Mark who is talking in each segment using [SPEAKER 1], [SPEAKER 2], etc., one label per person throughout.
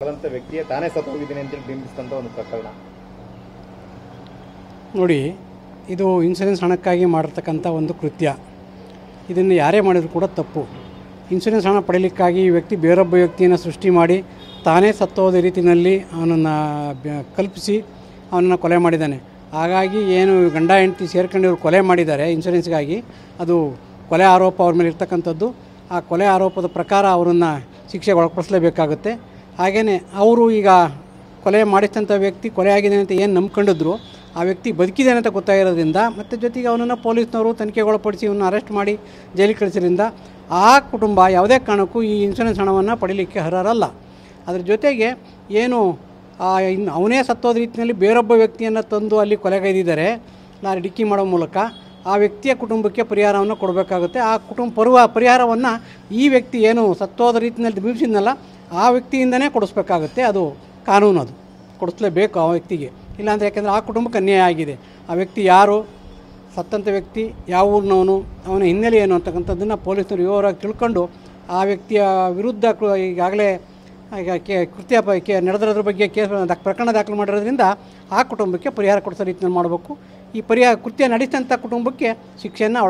[SPEAKER 1] ವ್ಯಕ್ತಿಯೇ ತಾನೇ ಸತ್ತು ಹೋಗಿದ್ದೀನಿ ಅಂತೇಳಿ ಬಿಂಬಿಸಿದಂಥ ಒಂದು ಪ್ರಕರಣ
[SPEAKER 2] ನೋಡಿ. ಇದು ಇನ್ಸೂರೆನ್ಸ್ ಹಣಕ್ಕಾಗಿ ಮಾಡಿರ್ತಕ್ಕಂಥ ಒಂದು ಕೃತ್ಯ. ಇದನ್ನು ಯಾರೇ ಮಾಡಿದರೂ ಕೂಡ ತಪ್ಪು. ಇನ್ಸೂರೆನ್ಸ್ ಹಣ ಪಡೀಲಿಕ್ಕಾಗಿ ಈ ವ್ಯಕ್ತಿ ಬೇರೊಬ್ಬ ವ್ಯಕ್ತಿಯನ್ನು ಸೃಷ್ಟಿ ಮಾಡಿ ತಾನೇ ಸತ್ತೋದ ರೀತಿಯಲ್ಲಿ ಅವನನ್ನು ಕಲ್ಪಿಸಿ ಅವನನ್ನು ಕೊಲೆ ಮಾಡಿದ್ದಾನೆ. ಹಾಗಾಗಿ ಏನು ಗಂಡ ಹೆಂಡತಿ ಸೇರ್ಕೊಂಡು ಇವರು ಕೊಲೆ ಮಾಡಿದ್ದಾರೆ ಇನ್ಸೂರೆನ್ಸ್ಗಾಗಿ, ಅದು ಕೊಲೆ ಆರೋಪ ಅವ್ರ ಮೇಲೆ ಇರ್ತಕ್ಕಂಥದ್ದು. ಆ ಕೊಲೆ ಆರೋಪದ ಪ್ರಕಾರ ಅವರನ್ನು ಶಿಕ್ಷೆಗೆ ಒಳಪಡಿಸಲೇಬೇಕಾಗುತ್ತೆ. ಹಾಗೆಯೇ ಅವರು ಈಗ ಕೊಲೆ ಮಾಡಿದಂಥ ವ್ಯಕ್ತಿ ಕೊಲೆ ಆಗಿದೆ ಅಂತ ಏನು ನಂಬ್ಕೊಂಡಿದ್ರು, ಆ ವ್ಯಕ್ತಿ ಬದುಕಿದ್ದಾನೆ ಅಂತ ಗೊತ್ತಾಗಿರೋದ್ರಿಂದ ಮತ್ತು ಜೊತೆಗೆ ಅವನನ್ನು ಪೊಲೀಸ್ನವರು ತನಿಖೆಗೊಳಪಡಿಸಿ ಇವನ್ನ ಅರೆಸ್ಟ್ ಮಾಡಿ ಜೈಲಿಗೆ ಕಳಿಸಿದ್ರಿಂದ ಆ ಕುಟುಂಬ ಯಾವುದೇ ಕಾರಣಕ್ಕೂ ಈ ಇನ್ಸೂರೆನ್ಸ್ ಹಣವನ್ನು ಪಡೀಲಿಕ್ಕೆ ಅರ್ಹರಲ್ಲ. ಅದ್ರ ಜೊತೆಗೆ ಏನು ಅವನೇ ಸತ್ತೋದ ರೀತಿಯಲ್ಲಿ ಬೇರೊಬ್ಬ ವ್ಯಕ್ತಿಯನ್ನು ತಂದು ಅಲ್ಲಿ ಕೊಲೆಗೈದಿದ್ದಾರೆ ಲಾರಿ ಡಿಕ್ಕಿ ಮಾಡೋ ಮೂಲಕ, ಆ ವ್ಯಕ್ತಿಯ ಕುಟುಂಬಕ್ಕೆ ಪರಿಹಾರವನ್ನು ಕೊಡಬೇಕಾಗುತ್ತೆ. ಆ ಪರಿಹಾರವನ್ನು ಈ ವ್ಯಕ್ತಿ ಏನು ಸತ್ತೋದ ರೀತಿಯಲ್ಲಿ ಬಿಂಬಿಸಿದ್ನಲ್ಲ ಆ ವ್ಯಕ್ತಿಯಿಂದನೇ ಕೊಡಿಸ್ಬೇಕಾಗುತ್ತೆ. ಅದು ಕಾನೂನು, ಅದು ಕೊಡಿಸ್ಲೇಬೇಕು ಆ ವ್ಯಕ್ತಿಗೆ. ಇಲ್ಲಾಂದರೆ ಯಾಕೆಂದರೆ ಆ ಕುಟುಂಬಕ್ಕೆ ಅನ್ಯಾಯ ಆಗಿದೆ. ಆ ವ್ಯಕ್ತಿ ಯಾರು, ಸತ್ತಂಥ ವ್ಯಕ್ತಿ ಯಾವ ಊರಿನವನು, ಅವನ ಹಿನ್ನೆಲೆ ಏನು ಅಂತಕ್ಕಂಥದ್ದನ್ನು ಪೊಲೀಸರು ವಿವರವಾಗಿ ತಿಳ್ಕೊಂಡು ಆ ವ್ಯಕ್ತಿಯ ವಿರುದ್ಧ ಈಗಾಗಲೇ ಕೃತ್ಯ ನಡೆದಿರೋದ್ರ ಬಗ್ಗೆ ಪ್ರಕರಣ ದಾಖಲು ಮಾಡಿರೋದ್ರಿಂದ ಆ ಕುಟುಂಬಕ್ಕೆ ಪರಿಹಾರ ಕೊಡಿಸೋ ರೀತಿಯಲ್ಲಿ ಮಾಡಬೇಕು. ಈ ಕೃತ್ಯ ನಡೆಸಿದಂಥ ಕುಟುಂಬಕ್ಕೆ ಶಿಕ್ಷೆಯನ್ನು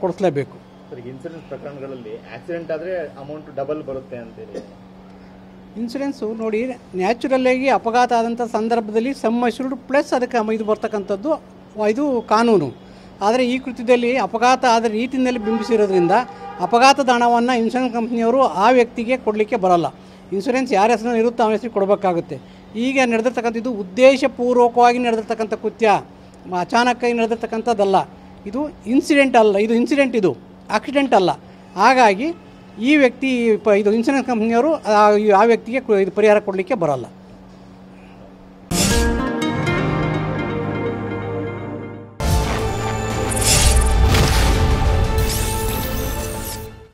[SPEAKER 2] ಕೊಡಿಸಲೇಬೇಕು.
[SPEAKER 1] ಇನ್ಸೂರೆನ್ಸ್ ಪ್ರಕರಣಗಳಲ್ಲಿ ಆಕ್ಸಿಡೆಂಟ್ ಆದರೆ ಅಮೌಂಟ್ ಡಬಲ್ ಬರುತ್ತೆ ಅಂತೇಳಿ
[SPEAKER 2] ಇನ್ಸೂರೆನ್ಸು ನೋಡಿ, ನ್ಯಾಚುರಲ್ಲಾಗಿ ಅಪಘಾತ ಆದಂಥ ಸಂದರ್ಭದಲ್ಲಿ ಸಮ್ ಅಶ್ಯೂರ್ಡ್ ಪ್ಲಸ್ ಅದಕ್ಕೆ ಇದು ಬರ್ತಕ್ಕಂಥದ್ದು, ಇದು ಕಾನೂನು. ಆದರೆ ಈ ಕೃತ್ಯದಲ್ಲಿ ಅಪಘಾತ ಆದ ರೀತಿಯಲ್ಲಿ ಬಿಂಬಿಸಿರೋದ್ರಿಂದ ಅಪಘಾತದ ಹಣವನ್ನು ಇನ್ಸೂರೆನ್ಸ್ ಕಂಪ್ನಿಯವರು ಆ ವ್ಯಕ್ತಿಗೆ ಕೊಡಲಿಕ್ಕೆ ಬರೋಲ್ಲ. ಇನ್ಸೂರೆನ್ಸ್ ಯಾರ ಹೆಸರು ಇರುತ್ತೋ ಅವನ ಹೆಸರಿಗೆ ಕೊಡಬೇಕಾಗುತ್ತೆ. ಈಗ ನಡೆದಿರ್ತಕ್ಕಂಥದ್ದು ಉದ್ದೇಶಪೂರ್ವಕವಾಗಿ ನಡೆದಿರ್ತಕ್ಕಂಥ ಕೃತ್ಯ, ಅಚಾನಕ್ಕಾಗಿ ನಡೆದಿರ್ತಕ್ಕಂಥದ್ದಲ್ಲ. ಇದು ಇನ್ಸಿಡೆಂಟ್ ಅಲ್ಲ, ಇದು ಇನ್ಸಿಡೆಂಟ್, ಇದು ಆಕ್ಸಿಡೆಂಟ್ ಅಲ್ಲ. ಹಾಗಾಗಿ ಈ ವ್ಯಕ್ತಿ ಇದು ಇನ್ಸೂರೆನ್ಸ್ ಕಂಪ್ನಿಯವರು ಆ ವ್ಯಕ್ತಿಗೆ ಇದು ಪರಿಹಾರ ಕೊಡಲಿಕ್ಕೆ ಬರೋಲ್ಲ.